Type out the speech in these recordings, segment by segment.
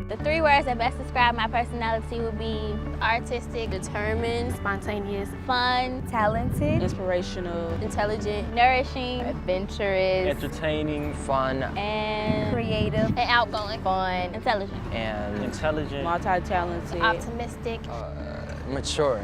The three words that best describe my personality would be artistic, determined, spontaneous, fun, talented, inspirational, intelligent, nourishing, adventurous, entertaining, fun, and creative, and outgoing, fun, intelligent, and intelligent, multi-talented, optimistic, mature.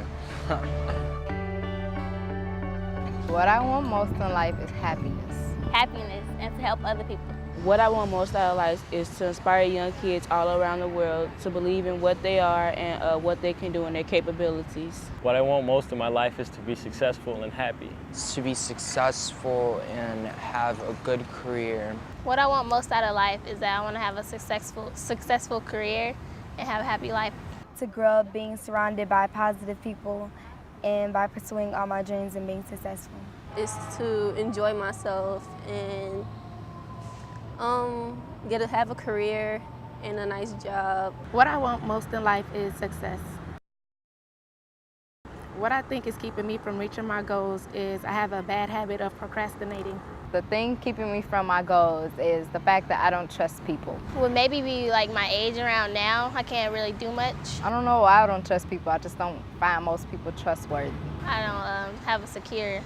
What I want most in life is happiness. Happiness, and to help other people. What I want most out of life is to inspire young kids all around the world to believe in what they are and what they can do and their capabilities. What I want most in my life is to be successful and happy. To be successful and have a good career. What I want most out of life is that I want to have a successful career and have a happy life. To grow up being surrounded by positive people and by pursuing all my dreams and being successful. Is to enjoy myself and have a career and a nice job. What I want most in life is success. What I think is keeping me from reaching my goals is I have a bad habit of procrastinating. The thing keeping me from my goals is the fact that I don't trust people. Would maybe be like my age around now. I can't really do much. I don't know why I don't trust people. I just don't find most people trustworthy. I don't have a secure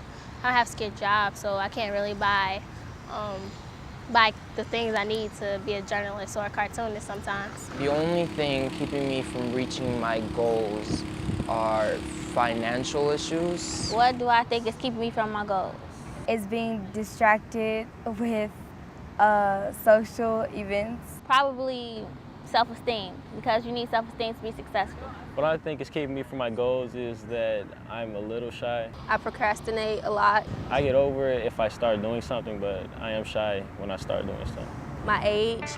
job, so I can't really buy the things I need to be a journalist or a cartoonist sometimes. The only thing keeping me from reaching my goals are financial issues. What do I think is keeping me from my goals? It's being distracted with social events. Probably self-esteem, because you need self-esteem to be successful. What I think is keeping me from my goals is that I'm a little shy. I procrastinate a lot. I get over it if I start doing something, but I am shy when I start doing something. My age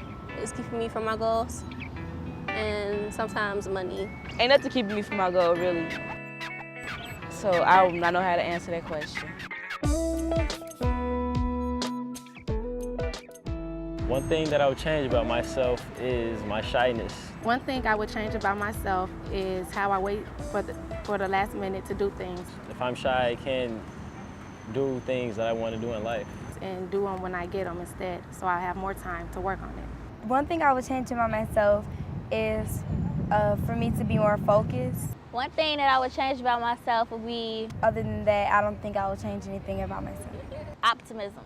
is keeping me from my goals, and sometimes money. Ain't nothing keeping me from my goal, really. So I do not know how to answer that question. One thing that I would change about myself is my shyness. One thing I would change about myself is how I wait for the last minute to do things. If I'm shy, I can do things that I want to do in life. And do them when I get them instead, so I have more time to work on it. One thing I would change about myself is for me to be more focused. One thing that I would change about myself would be Other than that, I don't think I would change anything about myself. optimism.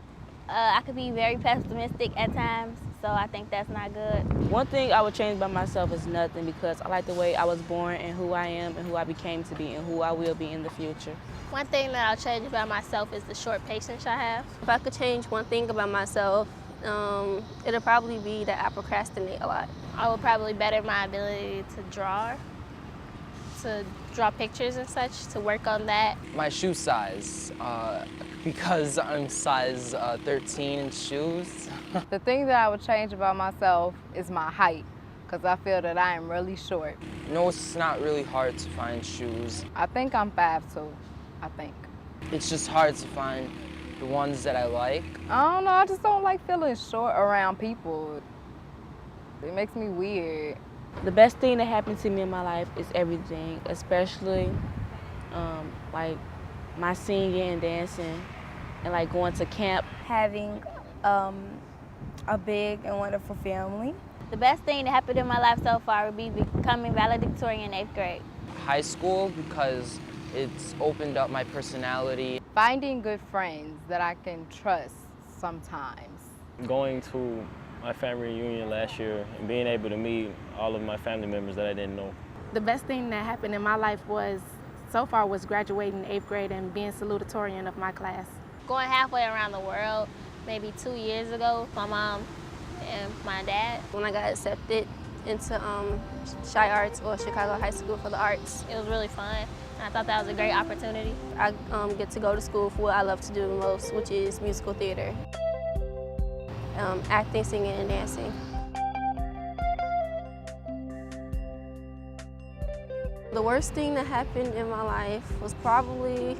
I could be very pessimistic at times, so I think that's not good. One thing I would change about myself is nothing, because I like the way I was born and who I am and who I became to be and who I will be in the future. One thing that I'll change about myself is the short patience I have. If I could change one thing about myself, it'll probably be that I procrastinate a lot. I would probably better my ability to draw pictures and such, to work on that. My shoe size, because I'm size 13 in shoes. The thing that I would change about myself is my height, because I feel that I am really short. No, it's not really hard to find shoes. I think I'm 5'2", I think. It's just hard to find the ones that I like. I don't know, I just don't like feeling short around people. It makes me weird. The best thing that happened to me in my life is everything, especially like my singing and dancing and like going to camp. Having a big and wonderful family. The best thing that happened in my life so far would be becoming valedictorian in 8th grade. High school, because it's opened up my personality. Finding good friends that I can trust sometimes. Going to my family reunion last year and being able to meet all of my family members that I didn't know. The best thing that happened in my life so far was graduating in 8th grade and being salutatorian of my class. Going halfway around the world, maybe 2 years ago, my mom and my dad, when I got accepted into Chi Arts, or Chicago High School for the Arts. It was really fun, and I thought that was a great opportunity. I get to go to school for what I love to do the most, which is musical theater. Acting, singing, and dancing. The worst thing that happened in my life was probably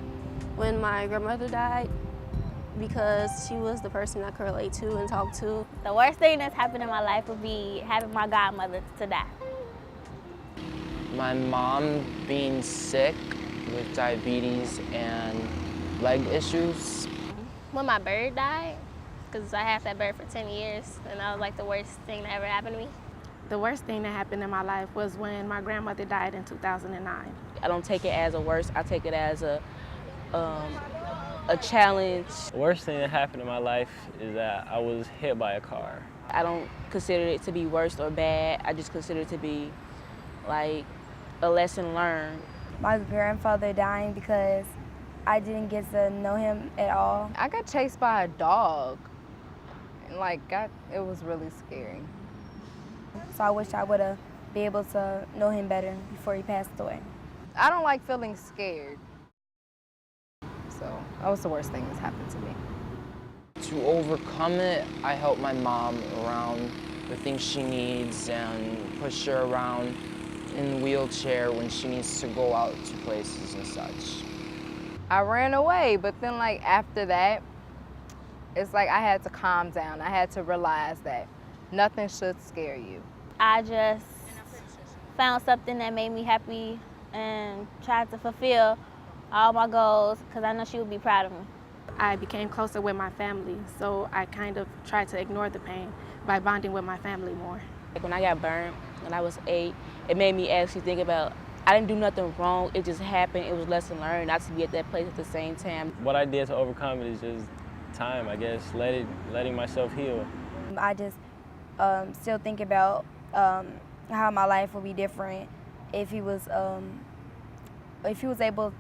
when my grandmother died, because she was the person I could relate to and talk to. The worst thing that's happened in my life would be having my godmother to die. My mom being sick with diabetes and leg issues. When my bird died, because I had that bird for 10 years, and that was like the worst thing that ever happened to me. The worst thing that happened in my life was when my grandmother died in 2009. I don't take it as a worst, I take it as a challenge. The worst thing that happened in my life is that I was hit by a car. I don't consider it to be worst or bad. I just consider it to be like a lesson learned. My grandfather dying because I didn't get to know him at all. I got chased by a dog. And it was really scary. So I wish I would have been able to know him better before he passed away. I don't like feeling scared. So that was the worst thing that's happened to me. To overcome it, I help my mom around the things she needs and push her around in the wheelchair when she needs to go out to places and such. I ran away, but then after that, it's I had to calm down. I had to realize that nothing should scare you. I just found something that made me happy and tried to fulfill all my goals because I know she would be proud of me. I became closer with my family, so I kind of tried to ignore the pain by bonding with my family more. When I got burned when I was 8, it made me actually think about I didn't do nothing wrong, it just happened, it was lesson learned, not to be at that place at the same time. What I did to overcome it is just time, I guess, letting myself heal. I just still think about how my life would be different if he was able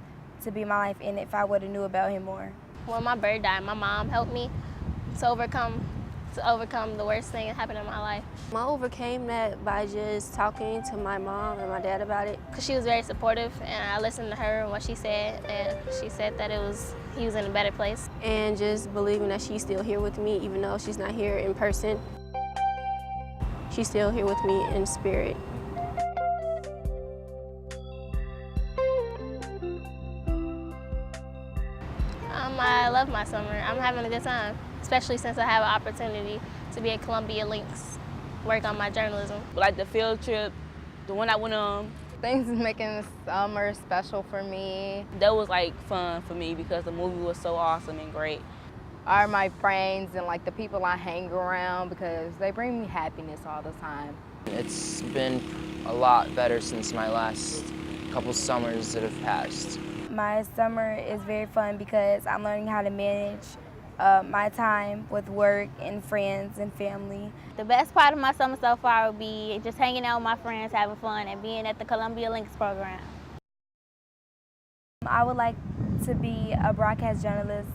to be my life and if I would have knew about him more. When my bird died, my mom helped me to overcome the worst thing that happened in my life. I overcame that by just talking to my mom and my dad about it. Because she was very supportive, and I listened to her and what she said, and she said that he was in a better place. And just believing that she's still here with me, even though she's not here in person. She's still here with me in spirit. I love my summer. I'm having a good time, especially since I have an opportunity to be at Columbia Links, work on my journalism. Like the field trip, the one I went on, Things making the summer special for me that was fun for me because the movie was so awesome and great. are my friends and the people I hang around because they bring me happiness all the time. It's been a lot better since my last couple summers that have passed. My summer is very fun because I'm learning how to manage my time with work and friends and family. The best part of my summer so far would be just hanging out with my friends, having fun, and being at the Columbia Links program. I would like to be a broadcast journalist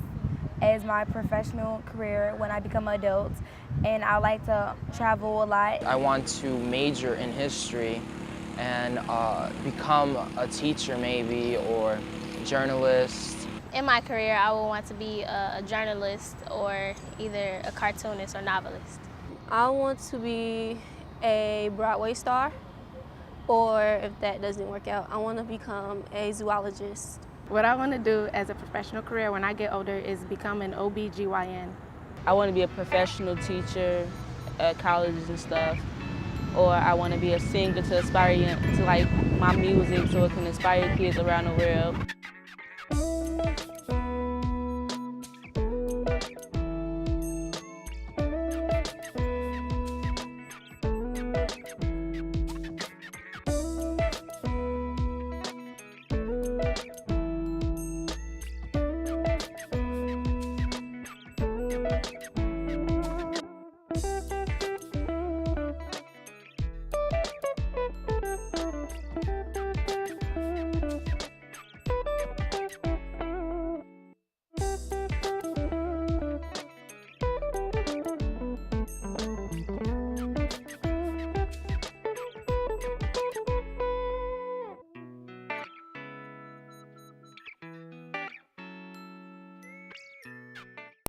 as my professional career when I become an adult, and I like to travel a lot. I want to major in history and become a teacher maybe, or a journalist. In my career, I would want to be a journalist or either a cartoonist or novelist. I want to be a Broadway star, or if that doesn't work out, I want to become a zoologist. What I want to do as a professional career when I get older is become an OBGYN. I want to be a professional teacher at colleges and stuff, or I want to be a singer to inspire to my music so it can inspire kids around the world.